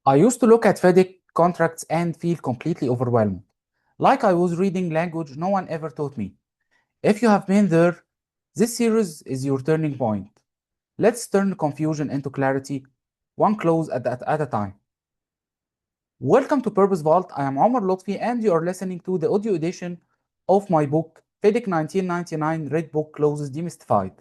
I used to look at FIDIC contracts and feel completely overwhelmed, like I was reading language no one ever taught me. If you have been there, this series is your turning point. Let's turn confusion into clarity, one clause at a time. Welcome to Purpose Vault. I am Omar Lotfi, and you are listening to the audio edition of my book, FIDIC 1999 Red Book Clauses Demystified.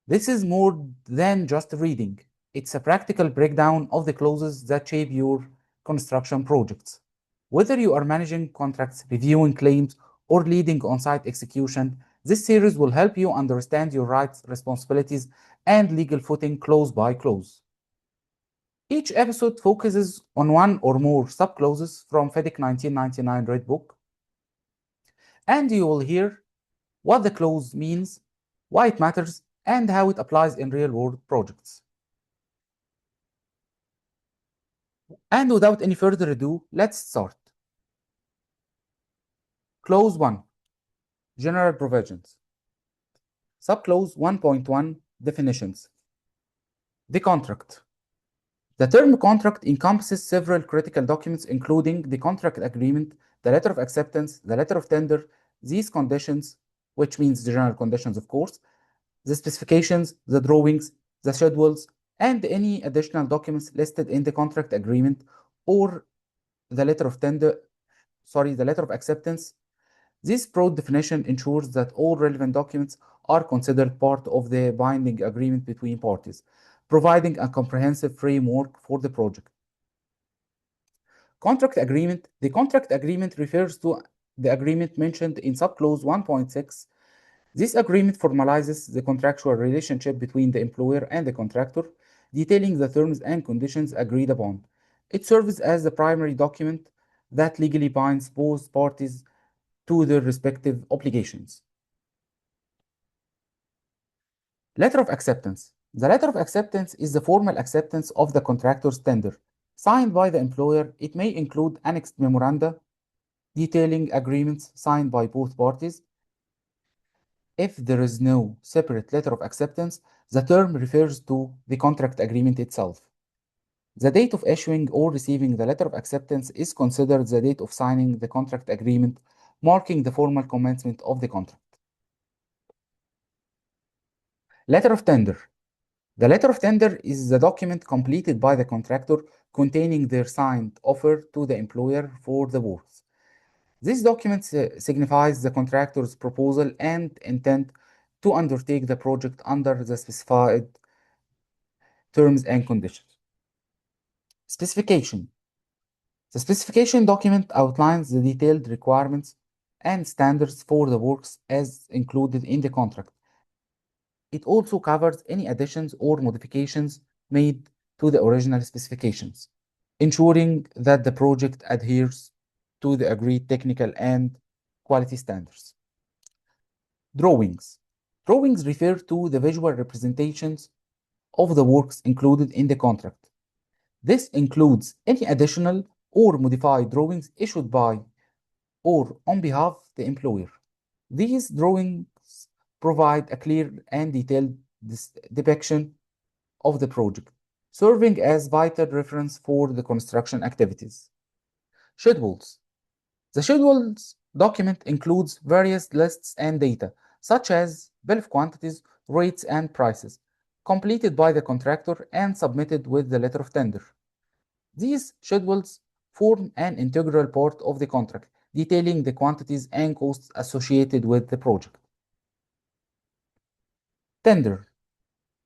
This is more than just reading. It's a practical breakdown of the clauses that shape your construction projects. Whether you are managing contracts, reviewing claims, or leading on-site execution, this series will help you understand your rights, responsibilities, and legal footing clause by clause. Each episode focuses on one or more sub-clauses from FIDIC 1999 Red Book, and you will hear what the clause means, why it matters, and how it applies in real-world projects. And without any further ado, let's start. Clause 1. General Provisions. Subclause 1.1 Definitions. The contract. The term contract encompasses several critical documents, including the contract agreement, the letter of acceptance, the letter of tender, these conditions, which means the general conditions, of course, the specifications, the drawings, the schedules, and any additional documents listed in the contract agreement or the letter of the letter of acceptance. This broad definition ensures that all relevant documents are considered part of the binding agreement between parties, providing a comprehensive framework for the project. Contract agreement. The contract agreement refers to the agreement mentioned in subclause 1.6. This agreement formalizes the contractual relationship between the employer and the contractor, detailing the terms and conditions agreed upon. It serves as the primary document that legally binds both parties to their respective obligations. Letter of acceptance. The letter of acceptance is the formal acceptance of the contractor's tender, signed by the employer. It may include annexed memoranda detailing agreements signed by both parties. If there is no separate letter of acceptance, the term refers to the contract agreement itself. The date of issuing or receiving the letter of acceptance is considered the date of signing the contract agreement, marking the formal commencement of the contract. Letter of tender. The letter of tender is the document completed by the contractor containing their signed offer to the employer for the works. This document signifies the contractor's proposal and intent to undertake the project under the specified terms and conditions. Specification. The specification document outlines the detailed requirements and standards for the works as included in the contract. It also covers any additions or modifications made to the original specifications, ensuring that the project adheres to the agreed technical and quality standards. Drawings. Drawings refer to the visual representations of the works included in the contract. This includes any additional or modified drawings issued by or on behalf of the employer. These drawings provide a clear and detailed depiction of the project, serving as vital reference for the construction activities. Schedules. The schedules document includes various lists and data, such as bill of quantities, rates, and prices, completed by the contractor and submitted with the letter of tender. These schedules form an integral part of the contract, detailing the quantities and costs associated with the project. Tender.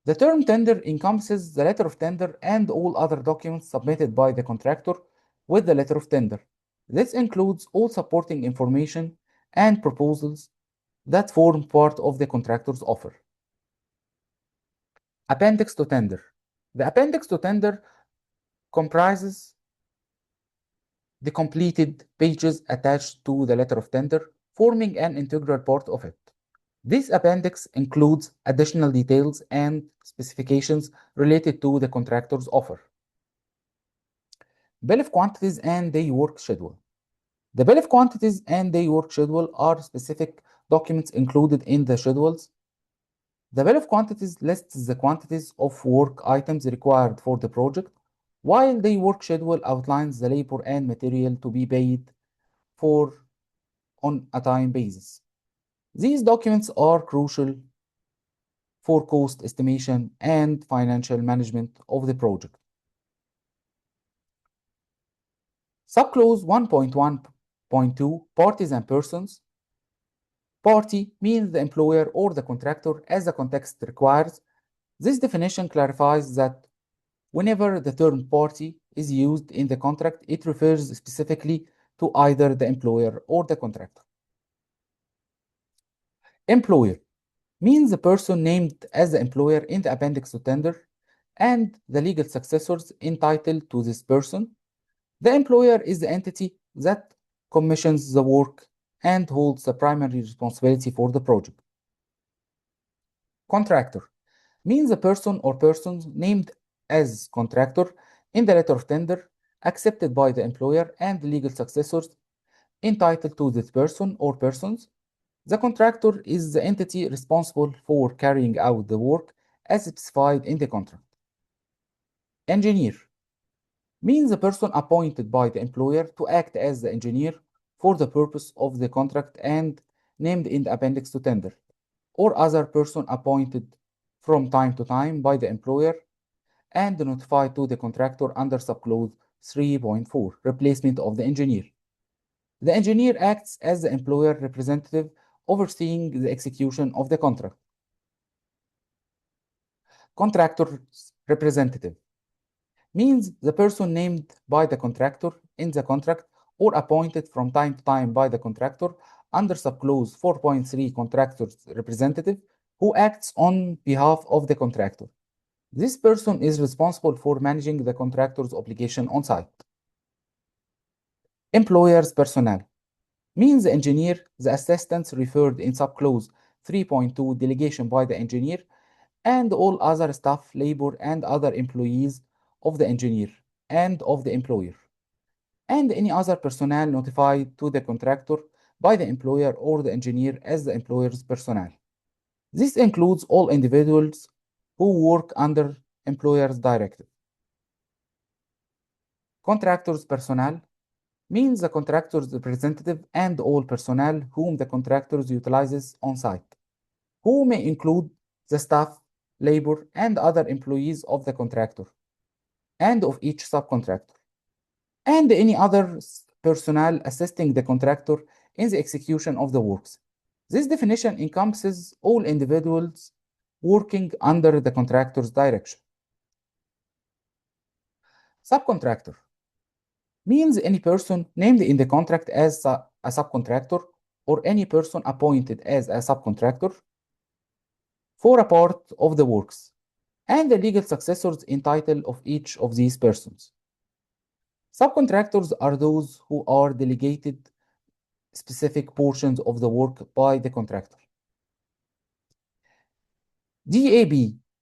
The term tender encompasses the letter of tender and all other documents submitted by the contractor with the letter of tender. This includes all supporting information and proposals that form part of the contractor's offer. Appendix to tender. The appendix to tender comprises the completed pages attached to the letter of tender, forming an integral part of it. This appendix includes additional details and specifications related to the contractor's offer. Bill of quantities and day work schedule. The bill of quantities and day work schedule are specific documents included in the schedules. The bill of quantities lists the quantities of work items required for the project, while the work schedule outlines the labor and material to be paid for on a time basis. These documents are crucial for cost estimation and financial management of the project. Subclause 1.1.2 Parties and persons. Party means the employer or the contractor as the context requires. This definition clarifies that whenever the term party is used in the contract, it refers specifically to either the employer or the contractor. Employer means the person named as the employer in the appendix to tender and the legal successors entitled to this person. The employer is the entity that commissions the work and holds the primary responsibility for the project. Contractor means the person or persons named as contractor in the letter of tender accepted by the employer and the legal successors entitled to this person or persons. The contractor is the entity responsible for carrying out the work as specified in the contract. Engineer means the person appointed by the employer to act as the engineer for the purpose of the contract and named in the appendix to tender, or other person appointed from time to time by the employer and notified to the contractor under subclause 3.4, replacement of the engineer. The engineer acts as the employer representative overseeing the execution of the contract. Contractor's representative means the person named by the contractor in the contract or appointed from time to time by the contractor under subclause 4.3 contractor's representative who acts on behalf of the contractor. This person is responsible for managing the contractor's obligation on site. Employer's personnel means the engineer, the assistants referred in subclause 3.2 delegation by the engineer, and all other staff, labor, and other employees of the engineer and of the employer, and any other personnel notified to the contractor by the employer or the engineer as the employer's personnel. This includes all individuals who work under employer's directive. Contractor's personnel means the contractor's representative and all personnel whom the contractor utilizes on site, who may include the staff, labor, and other employees of the contractor and of each subcontractor, and any other personnel assisting the contractor in the execution of the works. This definition encompasses all individuals working under the contractor's direction. Subcontractor means any person named in the contract as a subcontractor or any person appointed as a subcontractor for a part of the works, and the legal successors in title of each of these persons. Subcontractors are those who are delegated specific portions of the work by the contractor. DAB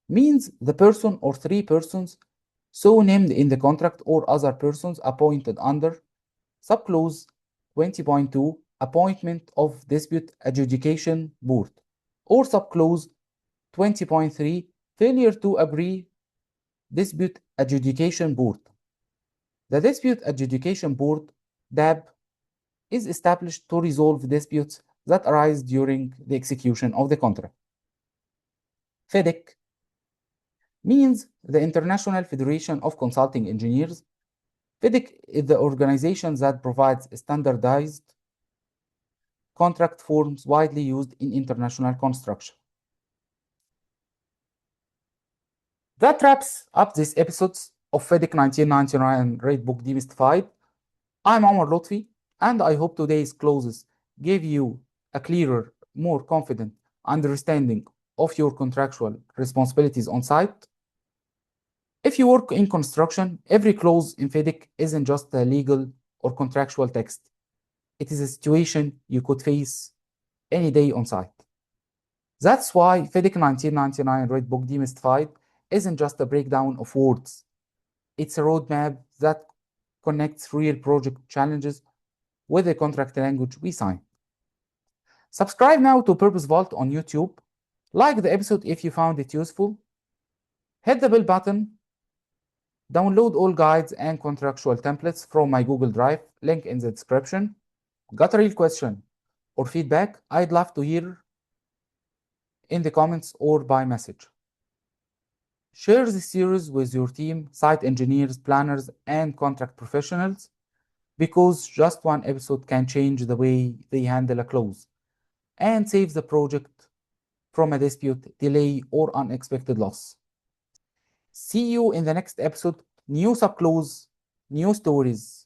means the person or three persons so named in the contract or other persons appointed under subclause 20.2 appointment of dispute adjudication board or subclause 20.3 failure to agree dispute adjudication board. The dispute adjudication board DAB is established to resolve disputes that arise during the execution of the contract. FIDIC means the International Federation of Consulting Engineers. FIDIC is the organization that provides standardized contract forms widely used in international construction. That wraps up this episode of FIDIC 1999 Red Book Demystified. I'm Omar Lotfi, and I hope today's clauses gave you a clearer, more confident understanding of your contractual responsibilities on site. If you work in construction, every clause in FIDIC isn't just a legal or contractual text. It is a situation you could face any day on site. That's why FIDIC 1999 Red Book Demystified isn't just a breakdown of words. It's a roadmap that connects real project challenges with the contract language we sign. Subscribe now to Purpose Vault on YouTube. Like the episode if you found it useful. Hit the bell button Download all guides and contractual templates from my Google Drive, link in the description. Got a real question or feedback? I'd love to hear in the comments or by message. Share this series with your team, site engineers, planners, and contract professionals, because just one episode can change the way they handle a clause and save the project from a dispute, delay, or unexpected loss. See you in the next episode. New subclause, new stories.